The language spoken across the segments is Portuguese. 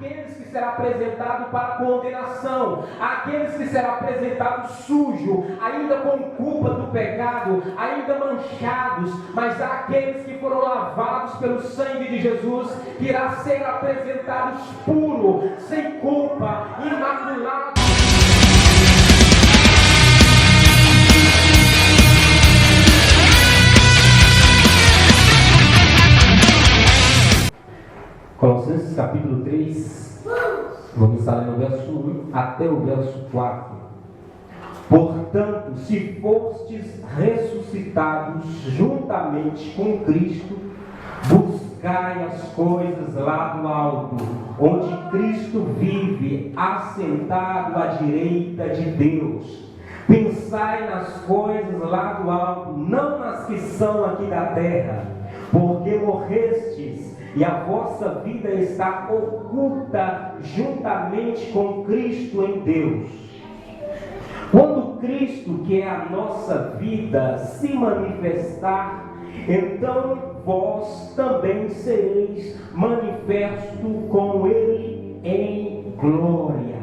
àqueles que será apresentado para condenação, àqueles que será apresentado sujo, ainda com culpa do pecado, ainda manchados, mas àqueles que foram lavados pelo sangue de Jesus, que irá ser apresentados puro, sem culpa, imaculado. Colossenses capítulo 3, vamos estar no verso 1 até o verso 4. Portanto, se fostes ressuscitados juntamente com Cristo, buscai as coisas lá do alto, onde Cristo vive, assentado à direita de Deus. Pensai nas coisas lá do alto, não nas que são aqui da terra, porque morrestes, e a vossa vida está oculta juntamente com Cristo em Deus. Quando Cristo, que é a nossa vida, se manifestar, então vós também sereis manifesto com Ele em glória.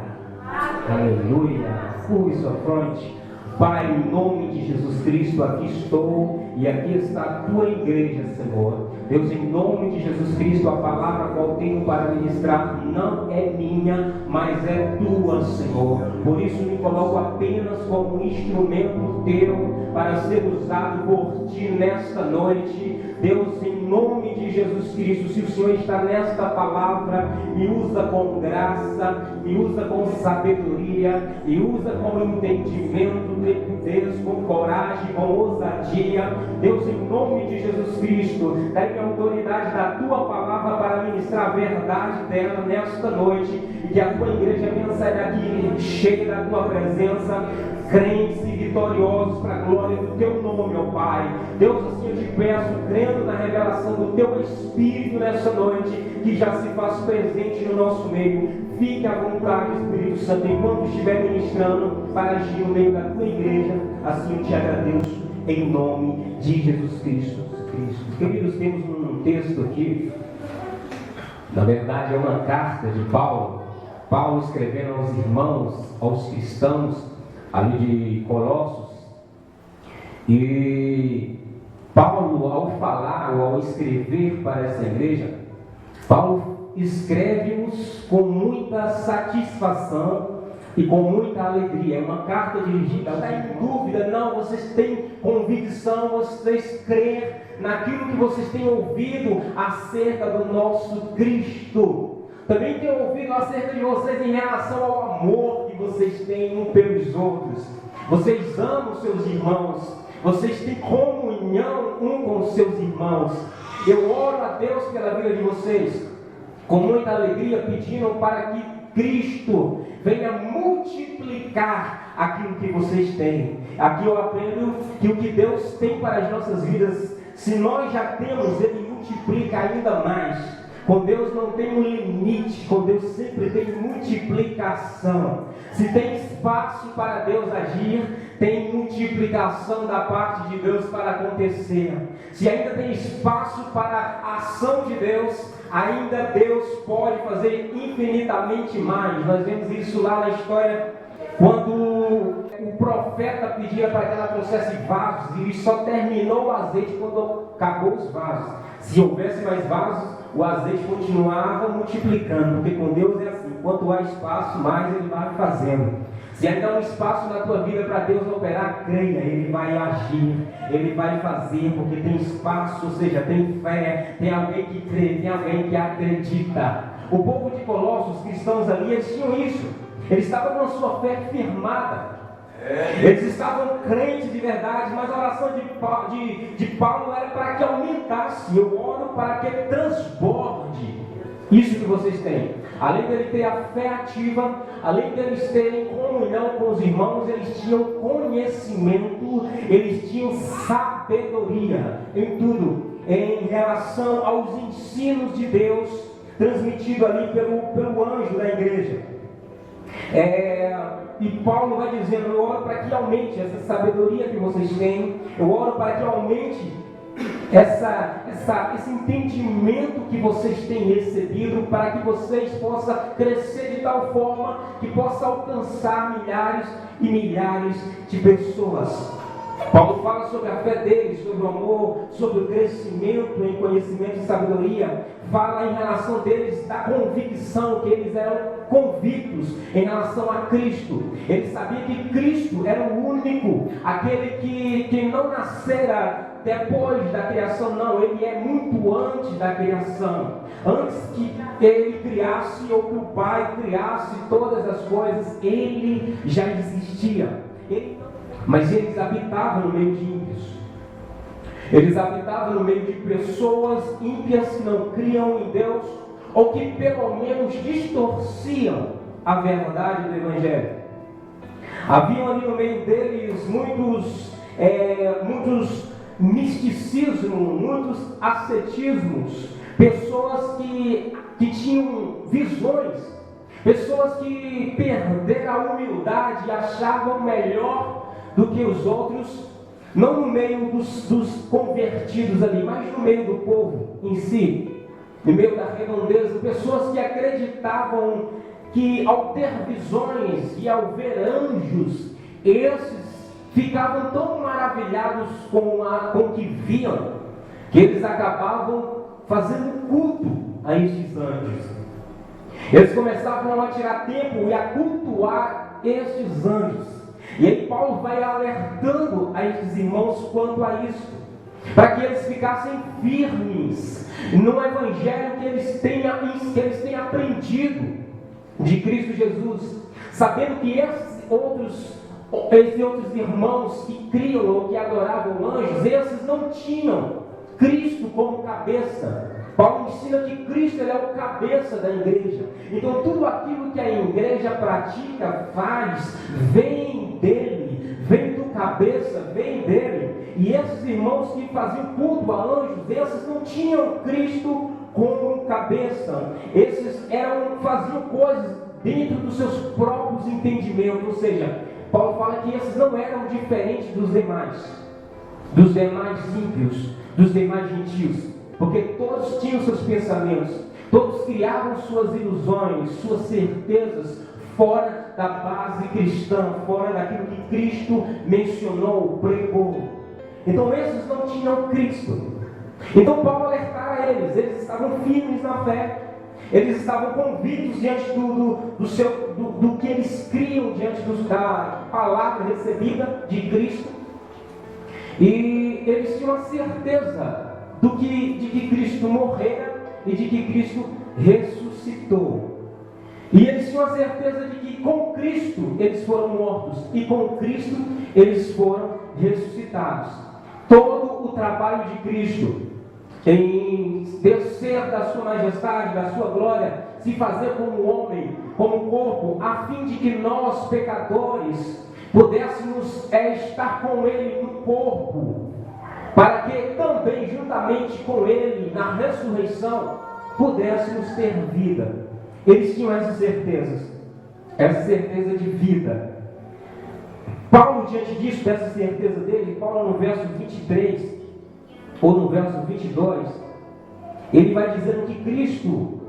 Aleluia. Curve sua fronte. Pai, em nome de Jesus Cristo, aqui estou e aqui está a tua igreja, Senhor. Deus, em nome de Jesus Cristo, a palavra qual tenho para ministrar não é minha, mas é tua, Senhor. Por isso me coloco apenas como um instrumento teu para ser usado por ti nesta noite. Deus, em nome de Jesus Cristo, se o Senhor está nesta palavra, me usa com graça, me usa com sabedoria, me usa com entendimento, Deus, com coragem, com ousadia. Deus, em nome de Jesus Cristo, dá-me a autoridade da tua palavra para ministrar a verdade dela nesta noite, e que a tua igreja venha sair daqui cheia da tua presença, crentes e vitoriosos para a glória do teu nome, ó Pai. Deus, assim eu te peço, crendo na revelação do teu Espírito nessa noite, que já se faz presente no nosso meio. Fique à vontade, Espírito Santo, enquanto estiver ministrando, para agir no meio da tua igreja. Assim eu te agradeço, em nome de Jesus Cristo. Queridos, temos um texto aqui, na verdade é uma carta de Paulo escrevendo aos irmãos, aos cristãos, ali de Colossos. E Paulo, ao falar ou ao escrever para essa igreja, Paulo escreve-os com muita satisfação e com muita alegria. É uma carta dirigida, não está em dúvida, não, vocês têm convicção, vocês creem naquilo que vocês têm ouvido acerca do nosso Cristo. Também tenho ouvido acerca de vocês em relação ao amor que vocês têm uns pelos outros. Vocês amam seus irmãos, vocês têm comunhão um com os seus irmãos. Eu oro a Deus pela vida de vocês, com muita alegria, pedindo para que Cristo venha multiplicar aquilo que vocês têm. Aqui eu aprendo que o que Deus tem para as nossas vidas, se nós já temos, Ele multiplica ainda mais. Com Deus não tem um limite, com Deus sempre tem multiplicação. Se tem espaço para Deus agir, tem multiplicação da parte de Deus para acontecer. Se ainda tem espaço para a ação de Deus, ainda Deus pode fazer infinitamente mais. Nós vemos isso lá na história, quando o profeta pedia para que ela trouxesse vasos, e ele só terminou o azeite quando acabou os vasos. Se houvesse mais vasos, o azeite continuava multiplicando, porque com Deus é assim, quanto há espaço, mais Ele vai fazendo. Se ainda há um espaço na tua vida para Deus operar, creia, Ele vai agir, Ele vai fazer, porque tem espaço, ou seja, tem fé, tem alguém que crê, tem alguém que acredita. O povo de Colossos, os cristãos ali, eles tinham isso, eles estavam com a sua fé firmada. Eles estavam crentes de verdade, mas a oração de Paulo era para que aumentasse. Eu oro para que transborde isso que vocês têm. Além dele ter a fé ativa, além deles terem comunhão com os irmãos, eles tinham conhecimento, eles tinham sabedoria em tudo, em relação aos ensinos de Deus, transmitido ali pelo anjo da igreja. E Paulo vai dizendo: eu oro para que aumente essa sabedoria que vocês têm, eu oro para que aumente esse entendimento que vocês têm recebido, para que vocês possam crescer de tal forma que possa alcançar milhares e milhares de pessoas. Paulo fala sobre a fé deles, sobre o amor, sobre o crescimento em conhecimento e sabedoria. Fala em relação deles da convicção, que eles eram convictos em relação a Cristo. Ele sabia que Cristo era o único, aquele que não nascera depois da criação, não, ele é muito antes da criação. Antes que ele criasse ou que o Pai criasse todas as coisas, ele já existia. Mas eles habitavam no meio de ímpios. Eles habitavam no meio de pessoas ímpias que não criam em Deus, ou que pelo menos distorciam a verdade do Evangelho. Haviam ali no meio deles muitos misticismos, muitos ascetismos, pessoas que tinham visões, pessoas que perderam a humildade e achavam melhor do que os outros, não no meio dos convertidos ali, mas no meio do povo em si, no meio da redondeza, pessoas que acreditavam que ao ter visões e ao ver anjos, esses ficavam tão maravilhados com o que viam, que eles acabavam fazendo culto a estes anjos. Eles começavam a tirar tempo e a cultuar estes anjos. E aí Paulo vai alertando a esses irmãos quanto a isso, para que eles ficassem firmes no Evangelho que eles tenham aprendido de Cristo Jesus, sabendo que esses outros irmãos que criam ou que adoravam anjos, esses não tinham Cristo como cabeça. Paulo ensina que Cristo ele é o cabeça da igreja. Então tudo aquilo que a igreja pratica, faz, vem dele, vem do cabeça, vem dele. E esses irmãos que faziam culto a anjos, esses não tinham Cristo como cabeça. Esses faziam coisas dentro dos seus próprios entendimentos. Ou seja, Paulo fala que esses não eram diferentes dos demais ímpios, dos demais gentios. Porque todos tinham seus pensamentos, todos criavam suas ilusões, suas certezas, fora da base cristã, fora daquilo que Cristo mencionou, pregou. Então esses não tinham Cristo. Então Paulo alertava eles estavam firmes na fé, eles estavam convictos diante do que eles criam, diante da palavra recebida de Cristo, e eles tinham a certeza de que Cristo morrera e de que Cristo ressuscitou. E eles tinham a certeza de que com Cristo eles foram mortos e com Cristo eles foram ressuscitados. Todo o trabalho de Cristo em descer da sua majestade, da sua glória, se fazer como homem, como corpo, a fim de que nós, pecadores, pudéssemos estar com Ele no corpo, para que também, juntamente com Ele, na ressurreição, pudéssemos ter vida. Eles tinham essa certeza de vida. Paulo, diante disso, dessa certeza dele, Paulo no verso 23, ou no verso 22, ele vai dizendo que Cristo,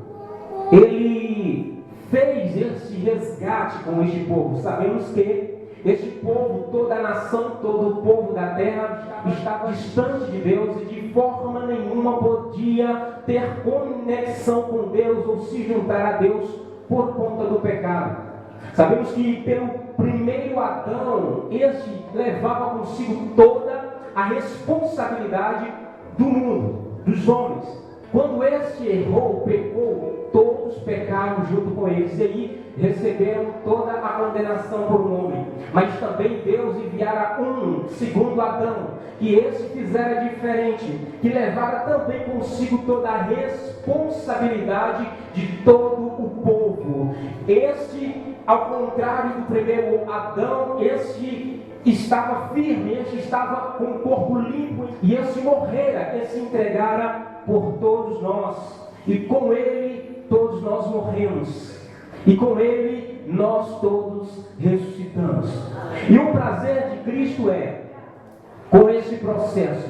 ele fez esse resgate com este povo. Sabemos que este povo, toda a nação, todo o povo da terra estava distante de Deus e de forma nenhuma podia ter conexão com Deus ou se juntar a Deus por conta do pecado. Sabemos que pelo primeiro Adão, este levava consigo toda a responsabilidade do mundo, dos homens. Quando este errou, pecou, todos pecaram junto com eles, e aí receberam toda a condenação por um homem. Mas também Deus enviara um segundo Adão, que esse fizera diferente, que levara também consigo toda a responsabilidade de todo o povo. Este, ao contrário do primeiro Adão, este estava firme, este estava com o corpo limpo, e este morrera, este entregara por todos nós, e com ele todos nós morremos, e com ele nós todos ressuscitamos. E o prazer de Cristo é, com esse processo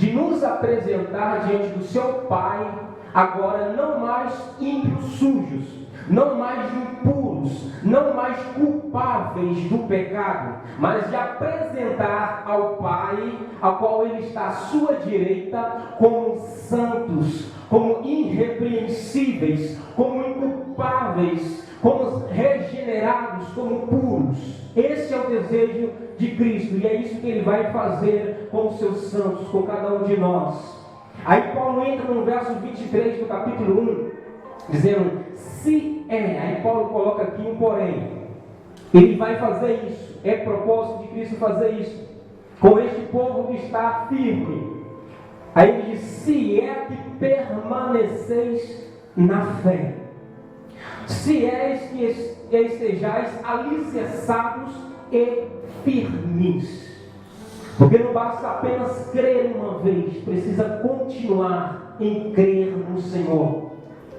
de nos apresentar diante do seu Pai, agora não mais ímpios sujos, não mais impuros, não mais culpáveis do pecado, mas de apresentar ao Pai, ao qual Ele está à sua direita, como santos, como irrepreensíveis, como inculpáveis, como regenerados, como puros. Esse é o desejo de Cristo, e é isso que Ele vai fazer com os seus santos, com cada um de nós. Aí Paulo entra no verso 23 do capítulo 1, dizendo, se é, aí Paulo coloca aqui um porém, Ele vai fazer isso, é propósito de Cristo fazer isso, com este povo que está firme. Aí ele diz, se é que permaneceis na fé, se és que estejais alicerçados e firmes. Porque não basta apenas crer uma vez, precisa continuar em crer no Senhor.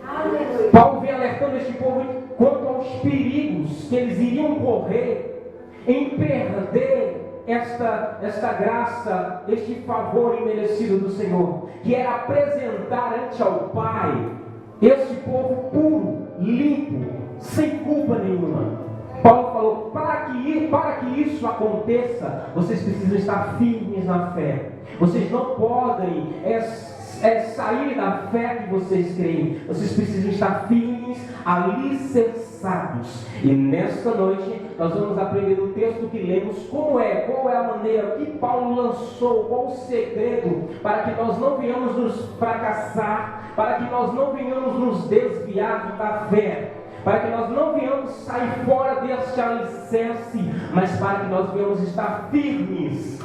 Aleluia. Paulo vem alertando este povo quanto aos perigos que eles iriam correr em perder esta graça, este favor imerecido do Senhor, que era apresentar ante ao Pai este povo puro, limpo, sem culpa nenhuma. Paulo falou, para que isso aconteça, vocês precisam estar firmes na fé. Vocês não podem sair da fé que vocês creem. Vocês precisam estar firmes, alicerçados. E nesta noite nós vamos aprender no texto que lemos qual é a maneira que Paulo lançou, qual o segredo para que nós não venhamos nos fracassar, para que nós não venhamos nos desviar da fé, para que nós não venhamos sair fora deste alicerce, mas para que nós venhamos estar firmes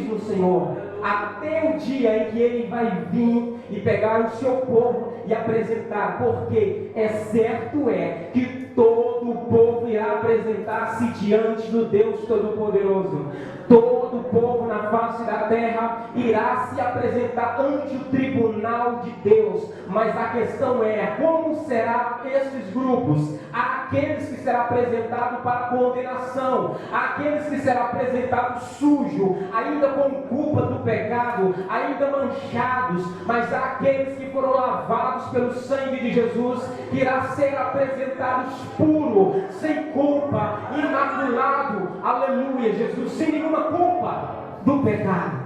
no Senhor, até o dia em que Ele vai vir e pegar o seu povo e apresentar, porque certo que todo o povo irá apresentar-se diante do Deus Todo-Poderoso. Todo o povo na face da terra irá se apresentar ante o tribunal de Deus. Mas a questão é, como serão esses grupos? Há aqueles que serão apresentados para condenação, há aqueles que serão apresentados sujos, ainda com culpa do pecado, ainda manchados, mas há aqueles que foram lavados pelo sangue de Jesus, que irá ser apresentados puro, sem culpa, imaculado, aleluia, Jesus, sem nenhuma culpa do pecado.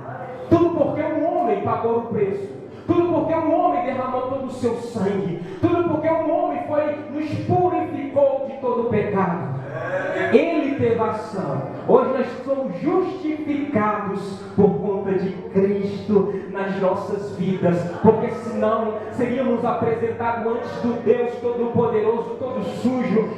Tudo porque um homem pagou o preço, tudo porque um homem derramou todo o seu sangue, tudo porque um homem nos purificou de todo o pecado. Ele teve ação. Hoje nós somos justificados por conta de Cristo nas nossas vidas, porque senão seríamos apresentados antes do Deus Todo-Poderoso, todo sujo,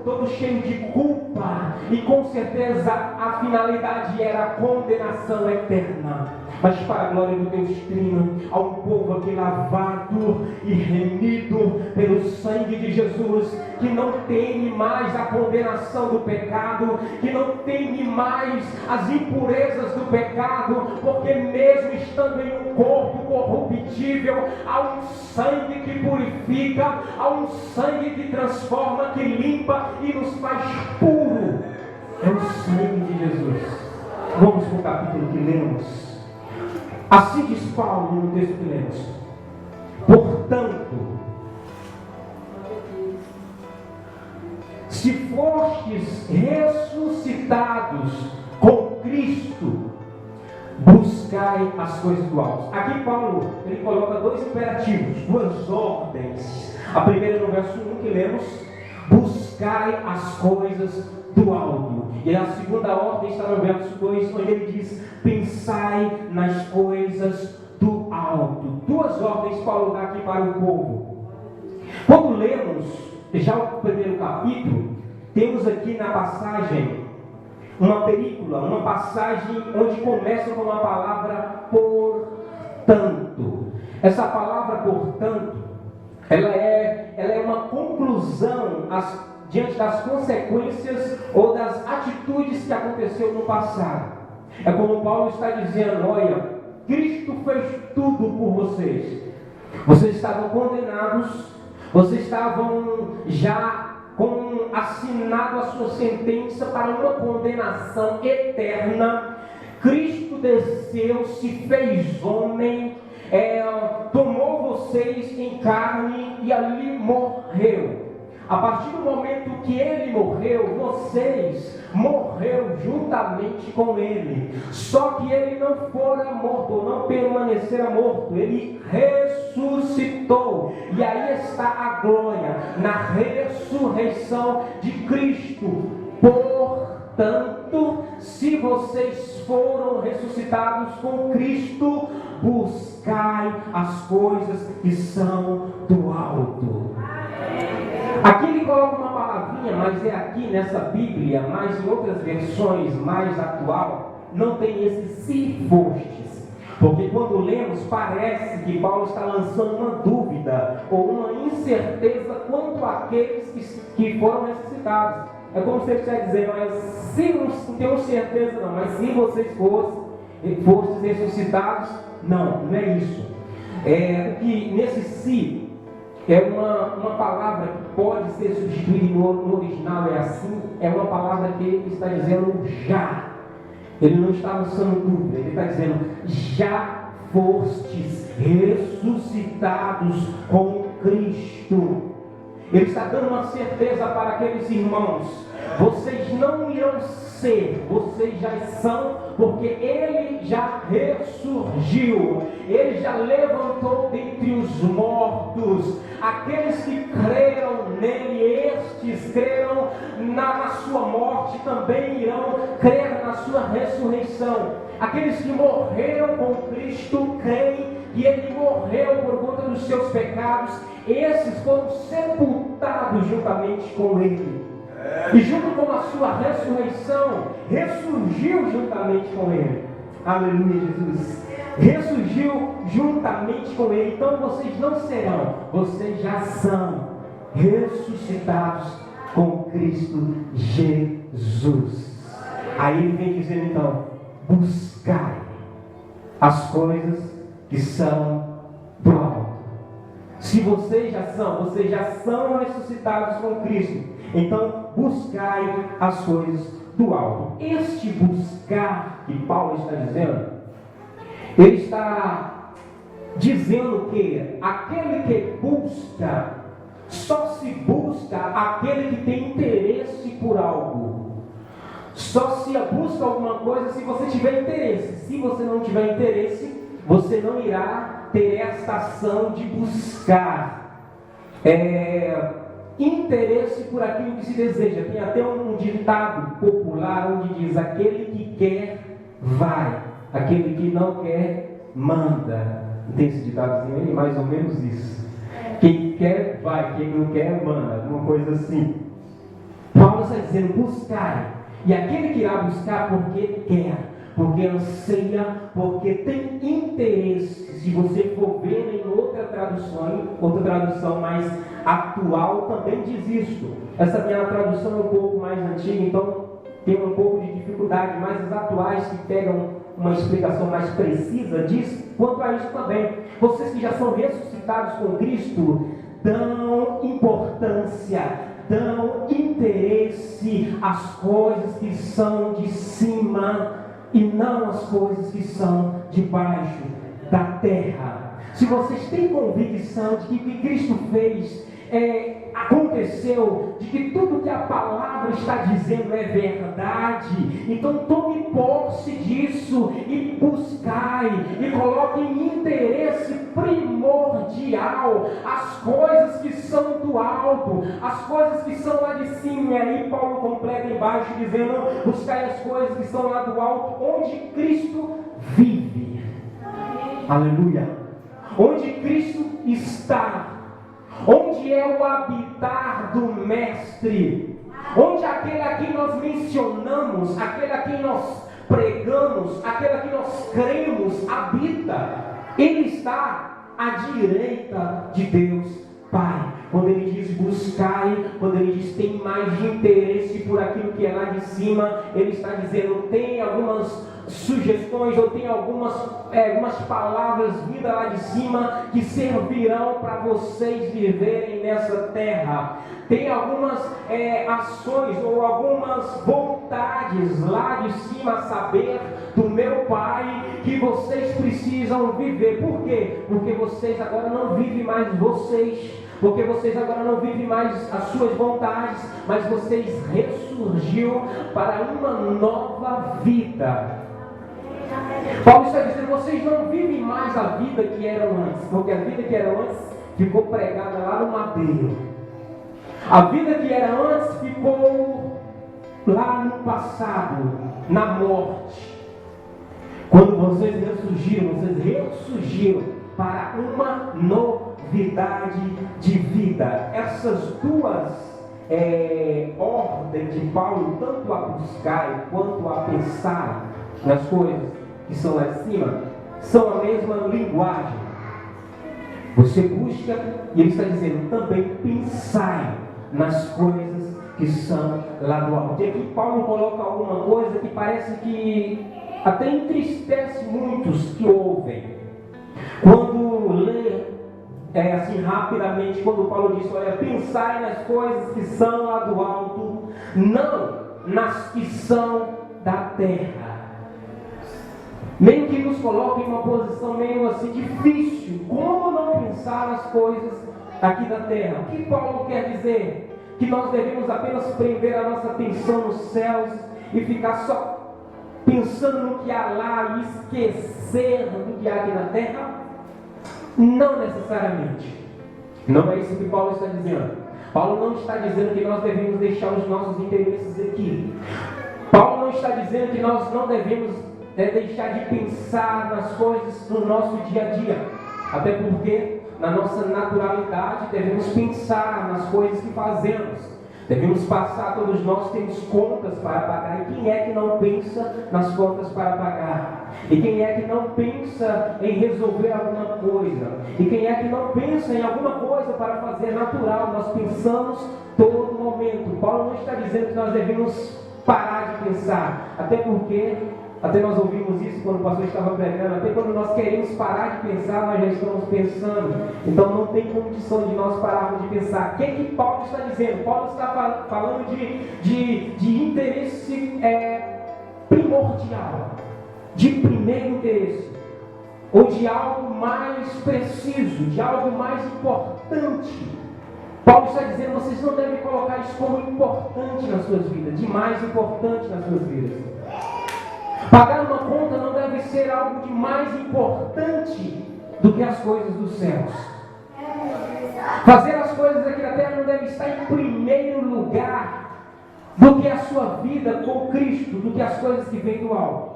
todo cheio de culpa, e com certeza a finalidade era a condenação eterna. Mas para a glória do Deus Trino, há um povo aqui lavado e remido pelo sangue de Jesus, que não teme mais a condenação do pecado, que não teme mais as impurezas do pecado, porque mesmo estando em um corpo corruptível, há um sangue que purifica, há um sangue que transforma, que limpa e nos faz puro. É o sangue de Jesus. Vamos para o capítulo que lemos. Assim diz Paulo no texto que lemos: portanto, se fostes ressuscitados com Cristo, buscai as coisas do alto. Aqui Paulo, ele coloca dois imperativos, duas ordens. A primeira no verso 1 que lemos: buscai as coisas do alto. E a segunda ordem está no verso 2, onde ele diz: pensai nas coisas do alto. Duas ordens Paulo dá aqui para o povo. Quando lemos já o primeiro capítulo, temos aqui na passagem uma perícola, uma passagem onde começa com a palavra portanto. Essa palavra portanto, ela é uma conclusão diante das consequências ou das atitudes que aconteceu no passado. É como Paulo está dizendo: olha, Cristo fez tudo por vocês. Vocês estavam condenados, vocês estavam já assinado a sua sentença para uma condenação eterna. Cristo desceu, se fez homem, tomou vocês em carne e ali morreu. A partir do momento que ele morreu, vocês morreram juntamente com ele. Só que ele não fora morto, ou não permanecera morto, ele ressuscitou. E aí está a glória, na ressurreição de Cristo. Portanto, se vocês foram ressuscitados com Cristo, buscai as coisas que são do alto. Aqui ele coloca uma palavrinha, mas é aqui nessa Bíblia, mas em outras versões mais atual, não tem esse se fostes. Porque quando lemos, parece que Paulo está lançando uma dúvida ou uma incerteza quanto àqueles que foram ressuscitados. É como se ele estivesse dizendo, mas se não tenho certeza não, mas se vocês fossem ressuscitados, não é isso. Que nesse si é uma palavra que pode ser substituída no original, é assim, é uma palavra que ele está dizendo já. Ele não está lançando dúvida, ele está dizendo, já fostes ressuscitados com Cristo. Ele está dando uma certeza para aqueles irmãos, vocês não irão ser, vocês já são, porque ele já ressurgiu, ele já levantou dentre os mortos. Aqueles que creram nele, estes creram na sua morte, também irão crer na sua ressurreição. Aqueles que morreram com Cristo, creem que ele morreu por conta dos seus pecados, esses foram sepultados juntamente com ele. E junto com a sua ressurreição, ressurgiu juntamente com ele. Aleluia, Jesus. Ressurgiu juntamente com ele. Então vocês não serão, vocês já são ressuscitados com Cristo Jesus. Aí ele vem dizendo então, buscai as coisas que são do alto. Se vocês já são ressuscitados com Cristo, então buscai as coisas do alto. Este buscar que Paulo está dizendo, ele está dizendo que aquele que busca, só se busca aquele que tem interesse por algo. Só se busca alguma coisa se você tiver interesse. Se você não tiver interesse, você não irá ter esta ação de buscar interesse por aquilo que se deseja. Tem até um ditado popular onde diz, aquele que quer, vai. Aquele que não quer, manda. Tem esse ditadozinho aí? Mais ou menos isso. Quem quer, vai. Quem não quer, manda. Alguma coisa assim. Paulo está dizendo, buscai. E aquele que irá buscar porque quer, porque anseia, porque tem interesse. Se você for ver em outra tradução mais atual também diz isso. Essa minha tradução é um pouco mais antiga, então tem um pouco de dificuldade, mas as atuais que pegam uma explicação mais precisa diz quanto a isso também. Vocês que já são ressuscitados com Cristo, dão importância, dão interesse às coisas que são de cima e não às coisas que são debaixo da terra. Se vocês têm convicção de que o que Cristo fez aconteceu, de que tudo que a palavra está dizendo é verdade, então tome posse disso e buscai e coloque em interesse primordial as coisas que são do alto, as coisas que são lá de cima. E aí Paulo completa embaixo dizendo, buscai as coisas que são lá do alto, onde Cristo vive. Aleluia. Onde Cristo está, onde é o habitar do Mestre, onde aquele a quem nós mencionamos, aquele a quem nós pregamos, aquele a quem nós cremos, habita. Ele está à direita de Deus Pai. quando ele diz buscai, quando ele diz tem mais interesse por aquilo que é lá de cima, ele está dizendo tem algumas sugestões ou tem algumas palavras vindas lá de cima que servirão para vocês viverem nessa terra. Tem algumas ações ou algumas vontades lá de cima, a saber, do meu Pai, que vocês precisam viver. Por quê? Porque vocês agora não vivem mais vocês, porque vocês agora não vivem mais as suas vontades, mas vocês ressurgiu para uma nova vida. Paulo está dizendo, vocês não vivem mais a vida que eram antes, porque a vida que era antes ficou pregada lá no madeiro. A vida que era antes ficou lá no passado, na morte. Quando vocês ressurgiram para uma novidade de vida. Essas duas ordens de Paulo, tanto a buscar quanto a pensar nas coisas que são lá de cima, são a mesma linguagem. Você busca e ele está dizendo também pensai nas coisas que são lá do alto. E aqui Paulo coloca alguma coisa que parece que até entristece muitos que ouvem. Quando lê assim rapidamente, quando Paulo diz, olha, pensai nas coisas que são lá do alto, não nas que são da terra. Meio que nos coloca em uma posição meio assim difícil. Como não pensar nas coisas aqui da terra? O que Paulo quer dizer? Que nós devemos apenas prender a nossa atenção nos céus e ficar só pensando no que há lá e esquecer do que há aqui na terra? Não necessariamente. Não é isso que Paulo está dizendo. Paulo não está dizendo que nós devemos deixar os nossos interesses aqui. Paulo não está dizendo que nós não devemos deixar de pensar nas coisas do nosso dia a dia. Até porque na nossa naturalidade devemos pensar nas coisas que fazemos. Devemos passar, todos nós temos contas para pagar. E quem é que não pensa nas contas para pagar? E quem é que não pensa em resolver alguma coisa? E quem é que não pensa em alguma coisa para fazer natural? Nós pensamos todo momento. Paulo não está dizendo que nós devemos parar de pensar. Até nós ouvimos isso quando o pastor estava pregando. Até quando nós queremos parar de pensar, nós já estamos pensando. Então não tem condição de nós pararmos de pensar. O que Paulo está dizendo? Paulo está falando de interesse primordial, de primeiro interesse, ou de algo mais preciso, de algo mais importante. Paulo está dizendo, vocês não devem colocar isso como importante nas suas vidas, de mais importante nas suas vidas. Pagar uma conta não deve ser algo de mais importante do que as coisas dos céus. Fazer as coisas aqui na terra não deve estar em primeiro lugar do que a sua vida com Cristo, do que as coisas que vêm do alto.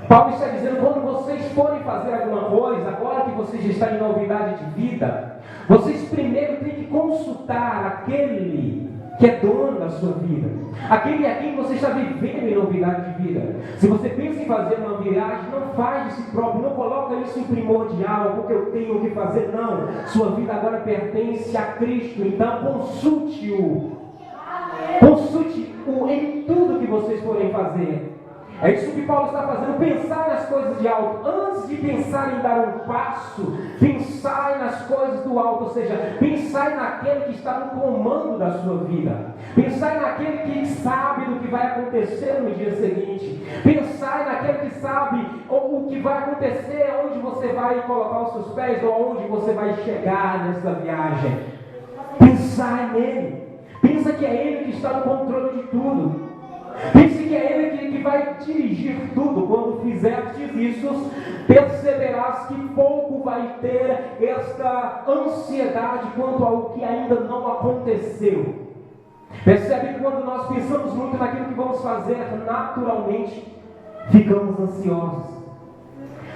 Paulo está dizendo, quando vocês forem fazer alguma coisa, agora que vocês já estão em novidade de vida, vocês primeiro têm que consultar aquele que é dono da sua vida, aquele a quem você está vivendo em novidade de vida. Se você pensa em fazer uma viagem, não faz de si próprio, não coloca isso em primordial, porque eu tenho que fazer, não. Sua vida agora pertence a Cristo, então consulte-o em tudo que vocês forem fazer. É isso que Paulo está fazendo, pensar nas coisas de alto. Antes de pensar em dar um passo, pensai nas coisas do alto, ou seja, pensai naquele que está no comando da sua vida. Pensai naquele que sabe do que vai acontecer no dia seguinte. Pensai naquele que sabe o que vai acontecer, onde você vai colocar os seus pés, ou onde você vai chegar nessa viagem. Pensai nele. Pensa que é ele que está no controle de tudo. Pense que é Ele que vai dirigir tudo. Quando fizerdes isso, perceberás que pouco vai ter esta ansiedade quanto ao que ainda não aconteceu. Percebe que quando nós pensamos muito naquilo que vamos fazer, naturalmente ficamos ansiosos.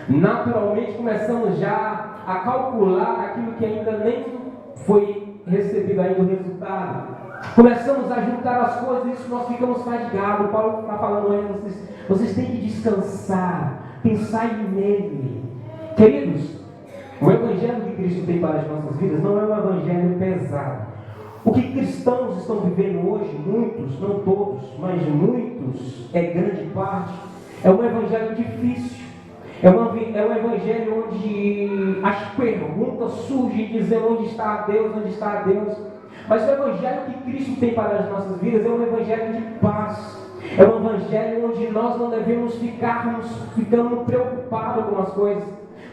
Naturalmente começamos já a calcular aquilo que ainda nem foi recebido ainda o resultado. Começamos a juntar as coisas e isso nós ficamos fadigados. Paulo está falando aí, vocês têm que descansar, pensar nele. Queridos, o evangelho que Cristo tem para as nossas vidas não é um evangelho pesado. O que cristãos estão vivendo hoje, muitos, não todos, mas muitos, grande parte, é um evangelho difícil. É um evangelho onde as perguntas surgem dizendo onde está Deus, onde está Deus. Mas o evangelho que Cristo tem para as nossas vidas é um evangelho de paz. É um evangelho onde nós não devemos ficando preocupados com as coisas.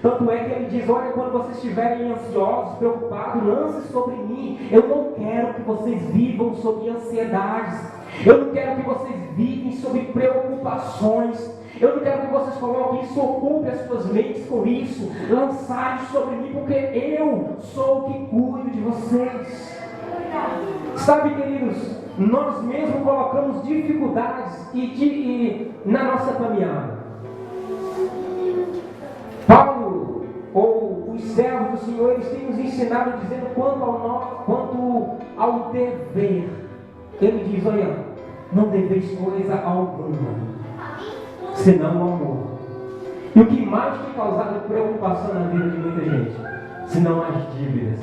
Tanto é que ele diz, olha, quando vocês estiverem ansiosos, preocupados, lance sobre mim. Eu não quero que vocês vivam sobre ansiedades. Eu não quero que vocês vivem sobre preocupações. Eu não quero que vocês coloquem isso, ocupem as suas mentes com isso. Lançai sobre mim, porque eu sou o que cuido de vocês. Sabe, queridos, nós mesmos colocamos dificuldades na nossa caminhada. Paulo, ou os servos do Senhor, eles têm nos ensinado dizendo quanto ao dever. Ele diz, olha, não deveis coisa alguma, senão o amor. E o que mais tem causado preocupação na vida de muita gente, senão as dívidas.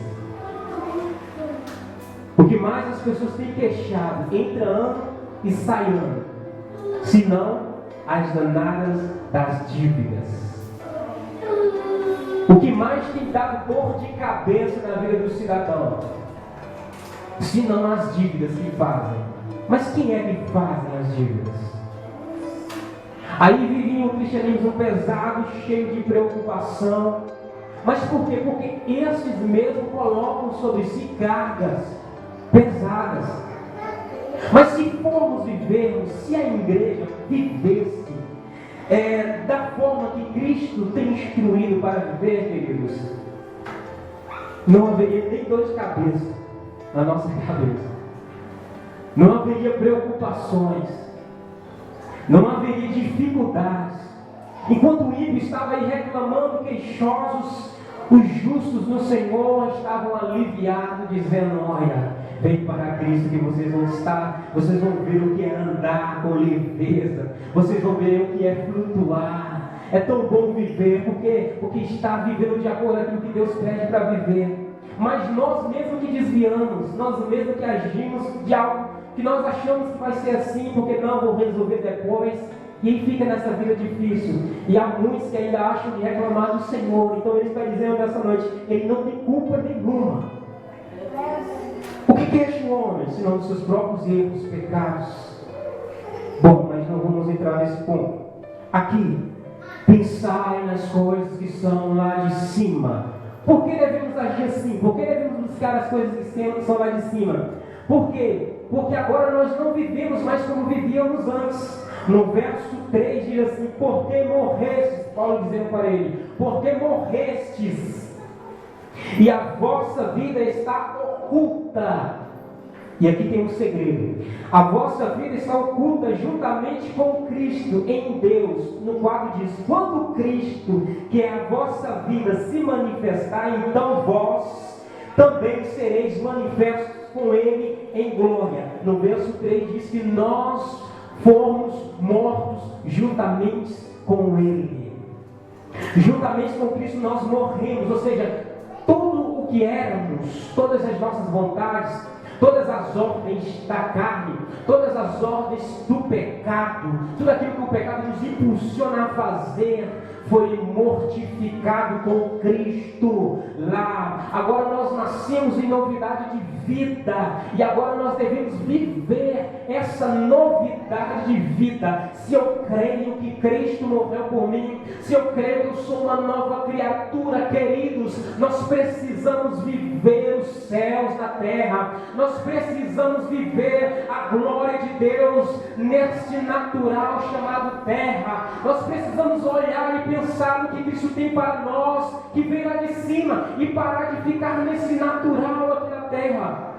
O que mais as pessoas têm queixado, entra ano e sai ano, senão as danadas das dívidas. O que mais tem dado dor de cabeça na vida do cidadão, senão as dívidas que fazem. Mas quem é que fazem as dívidas? Aí vivia um cristianismo pesado, cheio de preocupação. Mas por quê? Porque esses mesmos colocam sobre si cargas pesadas. Mas se formos vivermos, se a igreja vivesse da forma que Cristo tem instruído para viver, queridos, não haveria nem dor de cabeça na nossa cabeça. Não haveria preocupações. Não haveria dificuldades. Enquanto o ímpio estava aí reclamando, queixosos, os justos no Senhor estavam aliviados, dizendo, olha, vem para Cristo que vocês vão ver o que é andar com leveza, vocês vão ver o que é flutuar. É tão bom viver, porque está vivendo de acordo com aquilo que Deus pede para viver. Mas nós mesmos que desviamos, nós mesmos que agimos de algo que nós achamos que vai ser assim, porque não, vou resolver depois, e aí fica nessa vida difícil. E há muitos que ainda acham de reclamar do Senhor. Então ele está dizendo nessa noite, ele não tem culpa nenhuma. O que queixa o homem, senão dos seus próprios erros, pecados? Bom, mas não vamos entrar nesse ponto. Aqui, pensai nas coisas que são lá de cima. Por que devemos agir assim? Por que devemos buscar as coisas que são lá de cima? Por quê? Porque agora nós não vivemos mais como vivíamos antes. No verso 3 diz assim, porque morrestes, Paulo dizendo para ele, porque morrestes, e a vossa vida está oculta. E aqui tem um segredo. A vossa vida está oculta juntamente com Cristo em Deus. No 4 diz, quando Cristo, que é a vossa vida, se manifestar, então vós também sereis manifestos com Ele em glória. No verso 3 diz que nós fomos mortos juntamente com Ele. Juntamente com Cristo nós morremos, ou seja, tudo o que éramos, todas as nossas vontades, todas as ordens da carne, todas as ordens do pecado, tudo aquilo que o pecado nos impulsiona a fazer, foi mortificado com Cristo lá. Agora nós nascemos em novidade de vida, e agora nós devemos viver essa novidade de vida. Se eu creio que Cristo morreu por mim, se eu creio que eu sou uma nova criatura, queridos, nós precisamos viver os céus na terra, nós precisamos viver a glória de Deus neste natural chamado terra. Nós precisamos olhar e pensar no que Cristo tem para nós, que vem lá de cima, e parar de ficar nesse natural aqui na terra.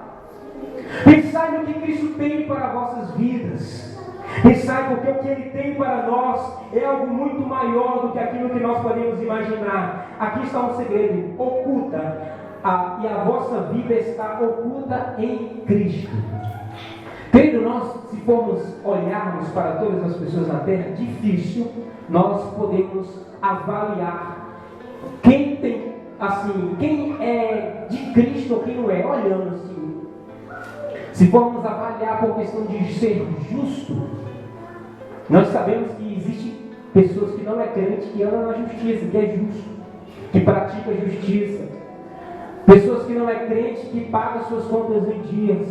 Pensai no que Cristo tem para vossas vidas. Pensai porque o que Ele tem para nós é algo muito maior do que aquilo que nós podemos imaginar. Aqui está um segredo, oculta, e a vossa vida está oculta em Cristo. Querido, nós, se formos olharmos para todas as pessoas na terra, difícil nós podemos avaliar quem é de Cristo ou quem não é, olhando assim. Se formos avaliar por questão de ser justo, nós sabemos que existem pessoas que não é crente, que andam na justiça, que é justo, que pratica a justiça. Pessoas que não é crente, que pagam suas contas em dias.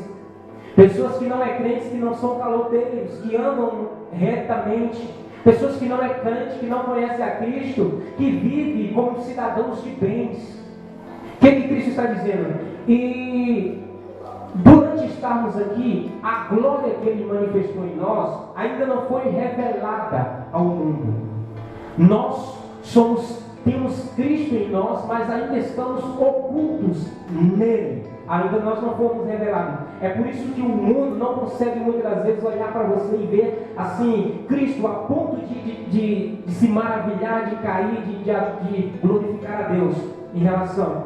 Pessoas que não é crentes, que não são caloteiros, que andam retamente. Pessoas que não é crente, que não conhecem a Cristo, que vivem como cidadãos de bens. O que Cristo está dizendo? E durante estarmos aqui, a glória que Ele manifestou em nós ainda não foi revelada ao mundo. Nós temos Cristo em nós, mas ainda estamos ocultos nele. Ainda nós não fomos revelados. É por isso que o mundo não consegue muitas das vezes olhar para você e ver assim, Cristo a ponto de se maravilhar, de cair, de glorificar a Deus em relação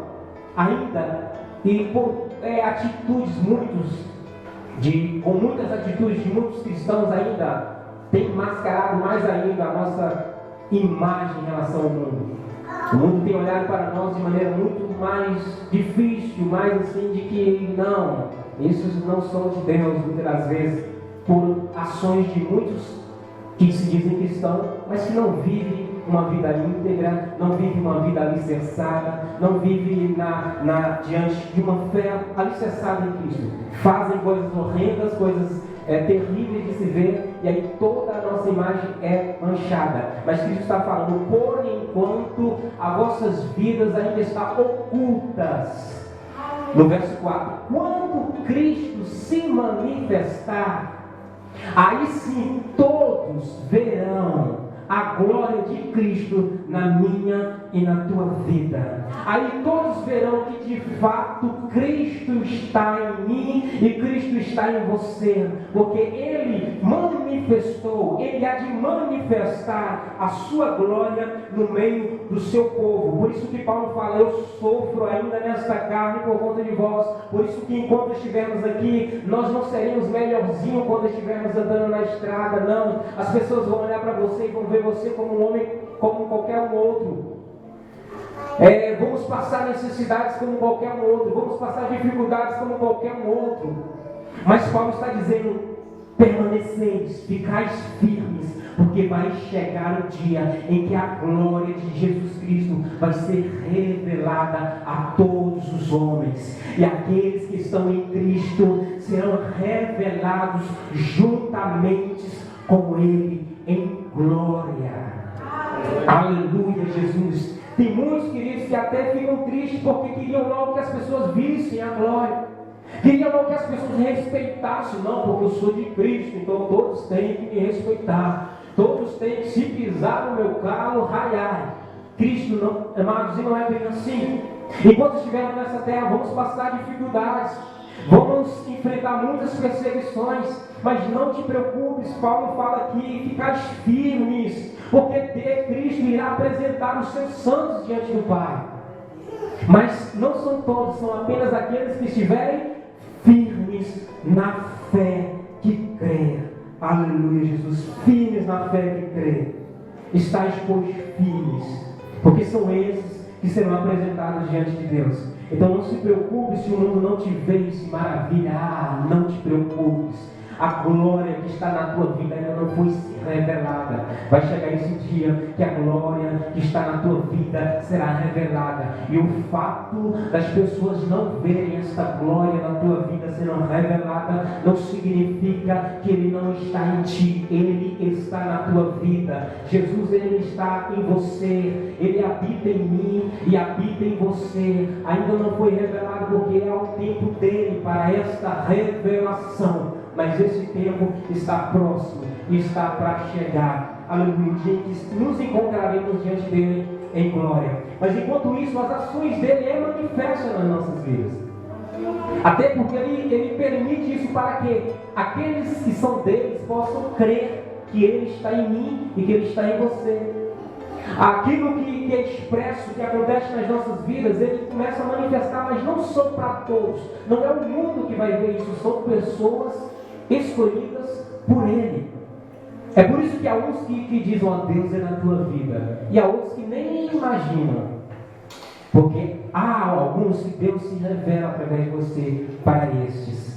ainda e por atitudes com muitas atitudes de muitos cristãos ainda tem mascarado mais ainda a nossa imagem em relação ao mundo. O mundo tem olhado para nós de maneira muito mais difícil, mais assim de que não, esses não são de Deus, muitas das vezes, por ações de muitos que se dizem cristãos, mas que não vivem uma vida íntegra, não vivem uma vida alicerçada, não vivem diante de uma fé alicerçada em Cristo. Fazem coisas horrendas, coisas terríveis de se ver, e aí toda a nossa imagem é manchada. Mas Cristo está falando, por enquanto as vossas vidas ainda estão ocultas. No verso 4, quando Cristo se manifestar, aí sim todos verão a glória de Cristo na minha e na tua vida. Aí todos verão que de fato Cristo está em mim e Cristo está em você, porque Ele manifestou, Ele há de manifestar a sua glória no meio do seu povo. Por isso que Paulo fala, eu sofro ainda nesta carne por conta de vós. Por isso que enquanto estivermos aqui, nós não seremos melhorzinho quando estivermos andando na estrada, não. As pessoas vão olhar para você e vão ver você como um homem, como qualquer um outro. Vamos passar necessidades como qualquer um outro, vamos passar dificuldades como qualquer um outro. Mas Paulo está dizendo, permaneceis, ficais firmes, porque vai chegar o dia em que a glória de Jesus Cristo vai ser revelada a todos os homens, e aqueles que estão em Cristo serão revelados juntamente com Ele em glória. Aleluia, Jesus. Tem muitos queridos que até ficam tristes porque queriam logo que as pessoas vissem a glória, queriam logo que as pessoas respeitassem. Não, porque eu sou de Cristo, então todos têm que me respeitar, todos têm que, se pisar no meu calo, raiar. Cristo não, amados, e não é bem assim. Enquanto estivermos nessa terra, vamos passar dificuldades, vamos enfrentar muitas perseguições, mas não te preocupes. Paulo fala aqui, ficais firmes, porque Cristo irá apresentar os seus santos diante do Pai. Mas não são todos, são apenas aqueles que estiverem firmes na fé que crê. Aleluia, Jesus, firmes na fé que crê. Estais, pois, firmes, porque são esses que serão apresentados diante de Deus. Então não se preocupe se o mundo não te vê e se maravilha. Não te preocupes. A glória que está na tua vida ainda não foi revelada. Vai chegar esse dia que a glória que está na tua vida será revelada. E o fato das pessoas não verem esta glória na tua vida sendo revelada não significa que Ele não está em ti. Ele está na tua vida. Jesus, Ele está em você. Ele habita em mim e habita em você. Ainda não foi revelado porque é o tempo dele para esta revelação. Mas esse tempo está próximo, está para chegar. Aleluia, dia que nos encontraremos diante dele em glória. Mas enquanto isso, as ações dele manifestam nas nossas vidas. Até porque ele permite isso para que aqueles que são deles possam crer que ele está em mim e que ele está em você. Aquilo que é expresso, que acontece nas nossas vidas, ele começa a manifestar, mas não são para todos. Não é o mundo que vai ver isso, são pessoas escolhidas por Ele. É por isso que há uns que dizem, ó, Deus é na tua vida, e há outros que nem imaginam, porque há alguns que Deus se revela através de você para estes.